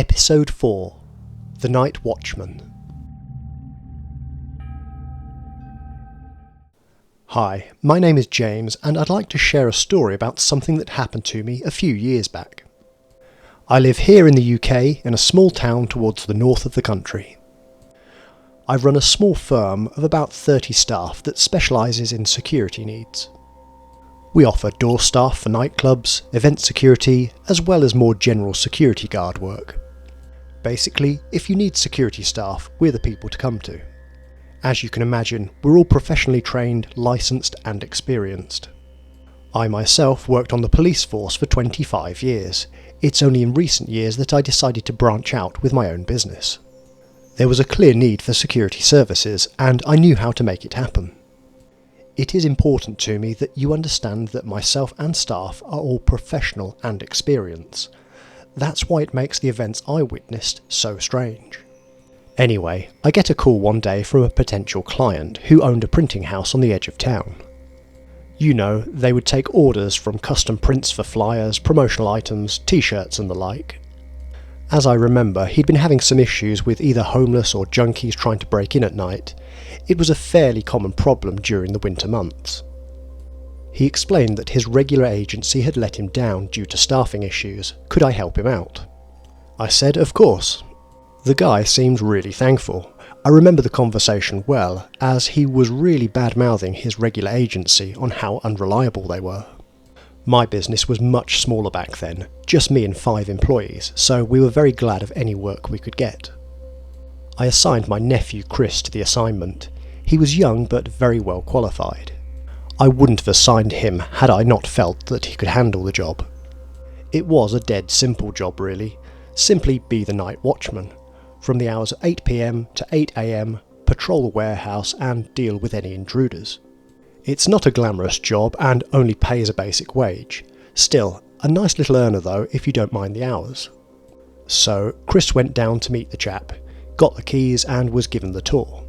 Episode 4 The Night Watchman. Hi, my name is James and I'd like to share a story about something that happened to me a few years back. I live here in the UK in a small town towards the north of the country. I run a small firm of about 30 staff that specialises in security needs. We offer door staff for nightclubs, event security, as well as more general security guard work. Basically, if you need security staff, we're the people to come to. As you can imagine, we're all professionally trained, licensed and experienced. I myself worked on the police force for 25 years. It's only in recent years that I decided to branch out with my own business. There was a clear need for security services, and I knew how to make it happen. It is important to me that you understand that myself and staff are all professional and experienced. That's why it makes the events I witnessed so strange. Anyway, I get a call one day from a potential client who owned a printing house on the edge of town. You know, they would take orders from custom prints for flyers, promotional items, t-shirts and the like. As I remember, he'd been having some issues with either homeless or junkies trying to break in at night. It was a fairly common problem during the winter months. He explained that his regular agency had let him down due to staffing issues. Could I help him out? I said, of course. The guy seemed really thankful. I remember the conversation well, as he was really bad-mouthing his regular agency on how unreliable they were. My business was much smaller back then, just me and 5 employees, so we were very glad of any work we could get. I assigned my nephew Chris to the assignment. He was young but very well qualified. I wouldn't have assigned him had I not felt that he could handle the job. It was a dead simple job really. Simply be the night watchman. From the hours of 8 PM to 8 AM, patrol the warehouse and deal with any intruders. It's not a glamorous job and only pays a basic wage. Still, a nice little earner though if you don't mind the hours. So Chris went down to meet the chap, got the keys and was given the tour.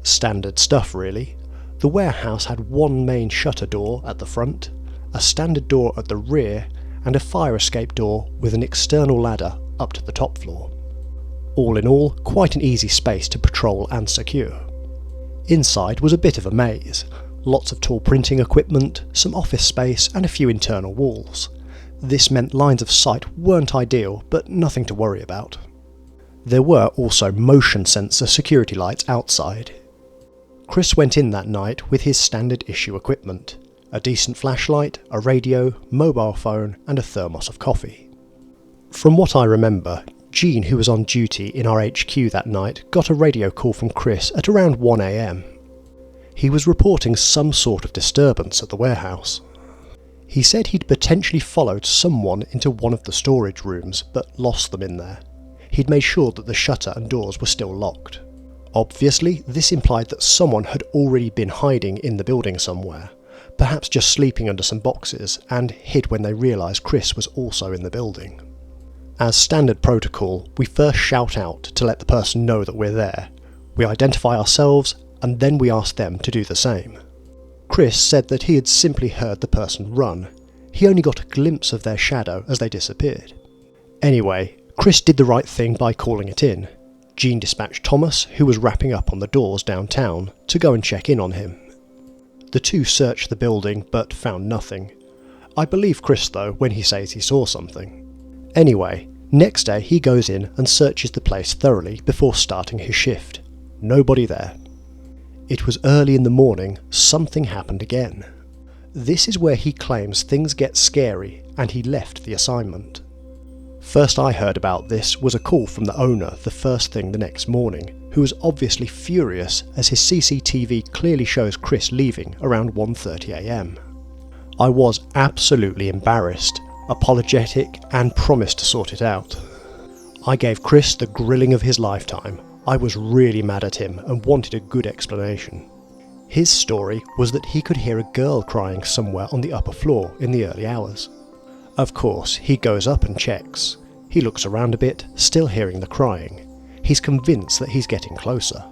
Standard stuff really. The warehouse had one main shutter door at the front, a standard door at the rear and a fire escape door with an external ladder up to the top floor. All in all, quite an easy space to patrol and secure. Inside was a bit of a maze. Lots of tall printing equipment, some office space and a few internal walls. This meant lines of sight weren't ideal, but nothing to worry about. There were also motion sensor security lights outside. Chris went in that night with his standard issue equipment, a decent flashlight, a radio, mobile phone and a thermos of coffee. From what I remember, Jean, who was on duty in our HQ that night, got a radio call from Chris at around 1 AM. He was reporting some sort of disturbance at the warehouse. He said he'd potentially followed someone into one of the storage rooms but lost them in there. He'd made sure that the shutter and doors were still locked. Obviously, this implied that someone had already been hiding in the building somewhere, perhaps just sleeping under some boxes, and hid when they realised Chris was also in the building. As standard protocol, we first shout out to let the person know that we're there. We identify ourselves, and then we ask them to do the same. Chris said that he had simply heard the person run. He only got a glimpse of their shadow as they disappeared. Anyway, Chris did the right thing by calling it in. Jean dispatched Thomas, who was wrapping up on the doors downtown, to go and check in on him. The two searched the building but found nothing. I believe Chris though when he says he saw something. Anyway, next day he goes in and searches the place thoroughly before starting his shift. Nobody there. It was early in the morning, something happened again. This is where he claims things get scary and he left the assignment. First I heard about this was a call from the owner the first thing the next morning, who was obviously furious as his CCTV clearly shows Chris leaving around 1:30 AM. I was absolutely embarrassed, apologetic and promised to sort it out. I gave Chris the grilling of his lifetime. I was really mad at him and wanted a good explanation. His story was that he could hear a girl crying somewhere on the upper floor in the early hours. Of course, he goes up and checks. He looks around a bit, still hearing the crying. He's convinced that he's getting closer.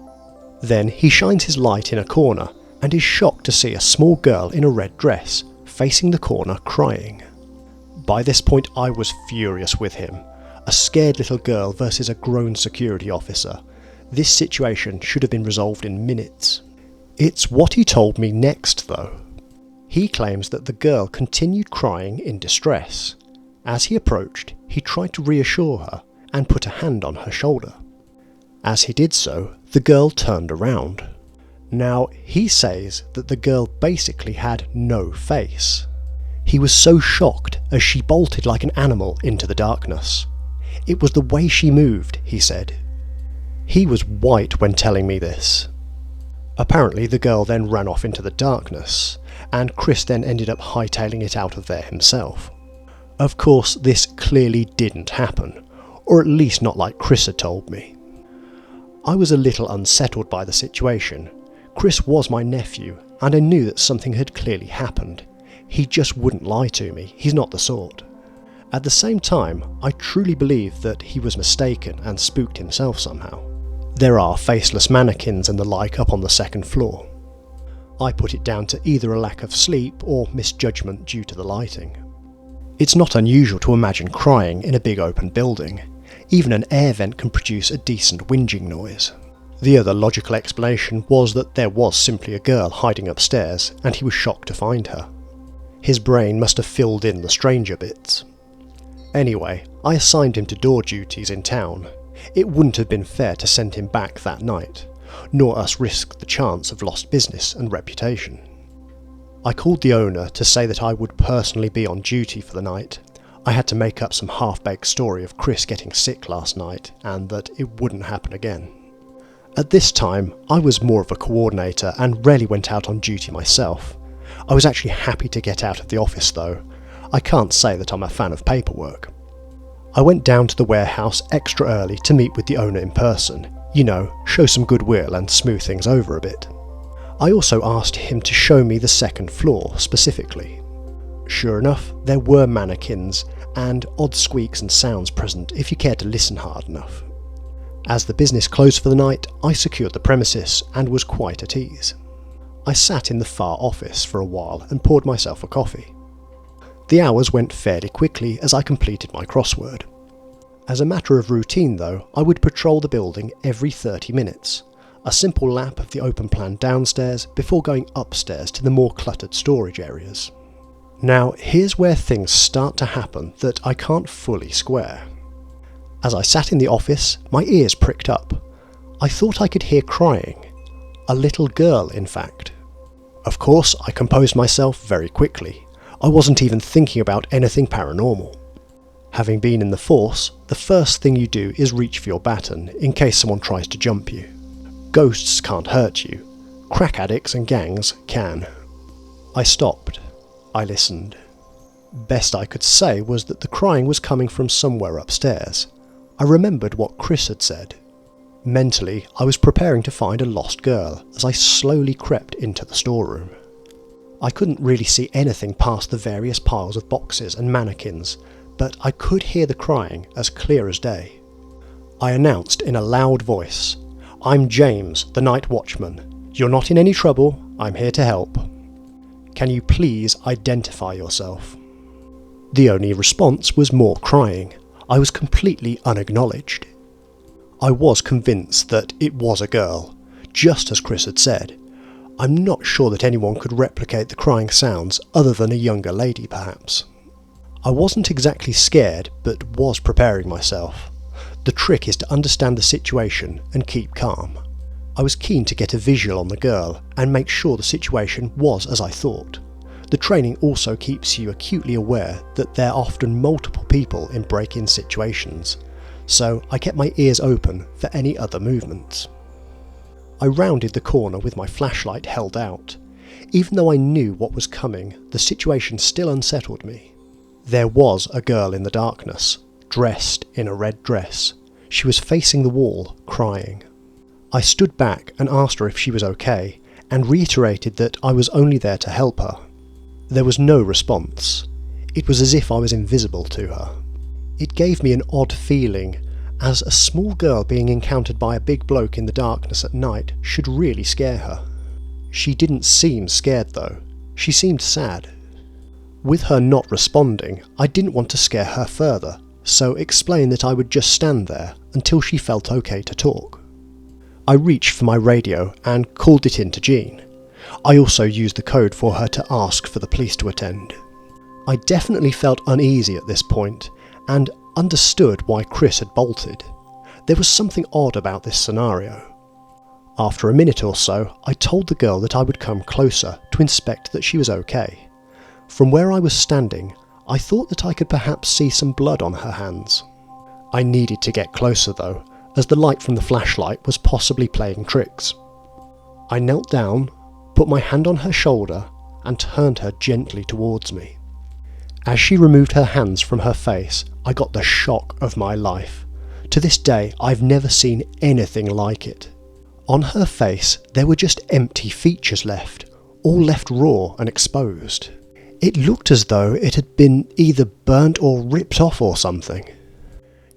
Then he shines his light in a corner and is shocked to see a small girl in a red dress, facing the corner crying. By this point I was furious with him. A scared little girl versus a grown security officer. This situation should have been resolved in minutes. It's what he told me next though. He claims that the girl continued crying in distress. As he approached, he tried to reassure her and put a hand on her shoulder. As he did so, the girl turned around. Now, he says that the girl basically had no face. He was so shocked as she bolted like an animal into the darkness. It was the way she moved, he said. He was white when telling me this. Apparently the girl then ran off into the darkness, and Chris then ended up hightailing it out of there himself. Of course, this clearly didn't happen, or at least not like Chris had told me. I was a little unsettled by the situation. Chris was my nephew, and I knew that something had clearly happened. He just wouldn't lie to me, he's not the sort. At the same time, I truly believe that he was mistaken and spooked himself somehow. There are faceless mannequins and the like up on the second floor. I put it down to either a lack of sleep or misjudgment due to the lighting. It's not unusual to imagine crying in a big open building. Even an air vent can produce a decent whinging noise. The other logical explanation was that there was simply a girl hiding upstairs and he was shocked to find her. His brain must have filled in the stranger bits. Anyway, I assigned him to door duties in town. It wouldn't have been fair to send him back that night, nor us risk the chance of lost business and reputation. I called the owner to say that I would personally be on duty for the night. I had to make up some half-baked story of Chris getting sick last night and that it wouldn't happen again. At this time, I was more of a coordinator and rarely went out on duty myself. I was actually happy to get out of the office though. I can't say that I'm a fan of paperwork. I went down to the warehouse extra early to meet with the owner in person, show some goodwill and smooth things over a bit. I also asked him to show me the second floor specifically. Sure enough, there were mannequins and odd squeaks and sounds present if you cared to listen hard enough. As the business closed for the night, I secured the premises and was quite at ease. I sat in the far office for a while and poured myself a coffee. The hours went fairly quickly as I completed my crossword. As a matter of routine though, I would patrol the building every 30 minutes, a simple lap of the open plan downstairs before going upstairs to the more cluttered storage areas. Now here's where things start to happen that I can't fully square. As I sat in the office, my ears pricked up. I thought I could hear crying. A little girl, in fact. Of course, I composed myself very quickly. I wasn't even thinking about anything paranormal. Having been in the force, the first thing you do is reach for your baton in case someone tries to jump you. Ghosts can't hurt you. Crack addicts and gangs can. I stopped. I listened. Best I could say was that the crying was coming from somewhere upstairs. I remembered what Chris had said. Mentally, I was preparing to find a lost girl as I slowly crept into the storeroom. I couldn't really see anything past the various piles of boxes and mannequins, but I could hear the crying as clear as day. I announced in a loud voice, "I'm James, the night watchman. You're not in any trouble, I'm here to help. Can you please identify yourself?" The only response was more crying. I was completely unacknowledged. I was convinced that it was a girl, just as Chris had said. I'm not sure that anyone could replicate the crying sounds other than a younger lady perhaps. I wasn't exactly scared, but was preparing myself. The trick is to understand the situation and keep calm. I was keen to get a visual on the girl and make sure the situation was as I thought. The training also keeps you acutely aware that there are often multiple people in break-in situations, so I kept my ears open for any other movements. I rounded the corner with my flashlight held out. Even though I knew what was coming, the situation still unsettled me. There was a girl in the darkness, dressed in a red dress. She was facing the wall, crying. I stood back and asked her if she was okay, and reiterated that I was only there to help her. There was no response. It was as if I was invisible to her. It gave me an odd feeling, as a small girl being encountered by a big bloke in the darkness at night should really scare her. She didn't seem scared though. She seemed sad. With her not responding, I didn't want to scare her further, so explained that I would just stand there until she felt okay to talk. I reached for my radio and called it in to Jean. I also used the code for her to ask for the police to attend. I definitely felt uneasy at this point and understood why Chris had bolted. There was something odd about this scenario. After a minute or so, I told the girl that I would come closer to inspect that she was okay. From where I was standing, I thought that I could perhaps see some blood on her hands. I needed to get closer though, as the light from the flashlight was possibly playing tricks. I knelt down, put my hand on her shoulder, and turned her gently towards me. As she removed her hands from her face, I got the shock of my life. To this day, I've never seen anything like it. On her face, there were just empty features left, all left raw and exposed. It looked as though it had been either burnt or ripped off or something.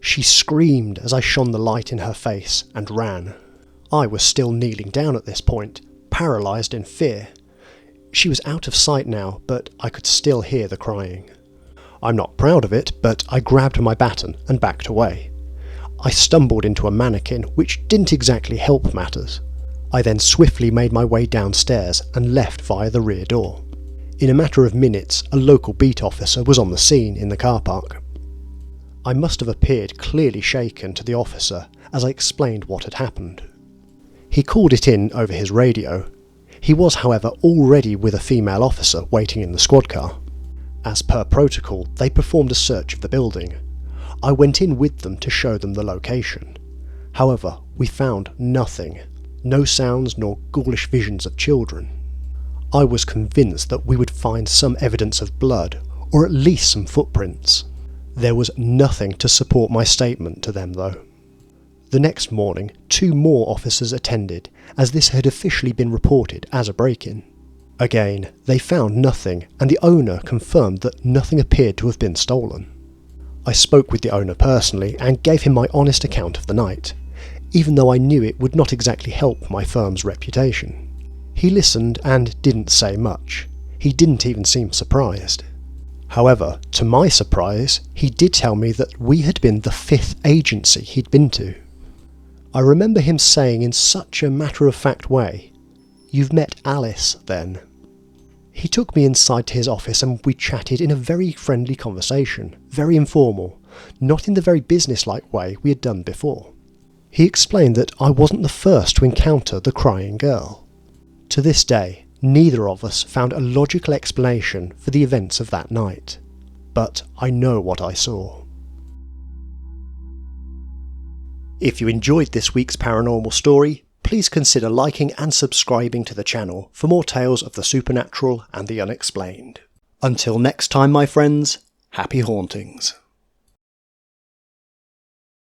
She screamed as I shone the light in her face and ran. I was still kneeling down at this point, paralysed in fear. She was out of sight now, but I could still hear the crying. I'm not proud of it, but I grabbed my baton and backed away. I stumbled into a mannequin, which didn't exactly help matters. I then swiftly made my way downstairs and left via the rear door. In a matter of minutes, a local beat officer was on the scene in the car park. I must have appeared clearly shaken to the officer as I explained what had happened. He called it in over his radio. He was, however, already with a female officer waiting in the squad car. As per protocol, they performed a search of the building. I went in with them to show them the location. However, we found nothing. No sounds nor ghoulish visions of children. I was convinced that we would find some evidence of blood, or at least some footprints. There was nothing to support my statement to them though. The next morning, 2 more officers attended, as this had officially been reported as a break-in. Again, they found nothing, and the owner confirmed that nothing appeared to have been stolen. I spoke with the owner personally and gave him my honest account of the night, even though I knew it would not exactly help my firm's reputation. He listened and didn't say much. He didn't even seem surprised. However, to my surprise, he did tell me that we had been the 5th agency he'd been to. I remember him saying in such a matter-of-fact way, "You've met Alice, then?" He took me inside to his office and we chatted in a very friendly conversation, very informal, not in the very business-like way we had done before. He explained that I wasn't the first to encounter the crying girl. To this day, neither of us found a logical explanation for the events of that night, but I know what I saw. If you enjoyed this week's paranormal story, please consider liking and subscribing to the channel for more tales of the supernatural and the unexplained. Until next time, my friends, happy hauntings.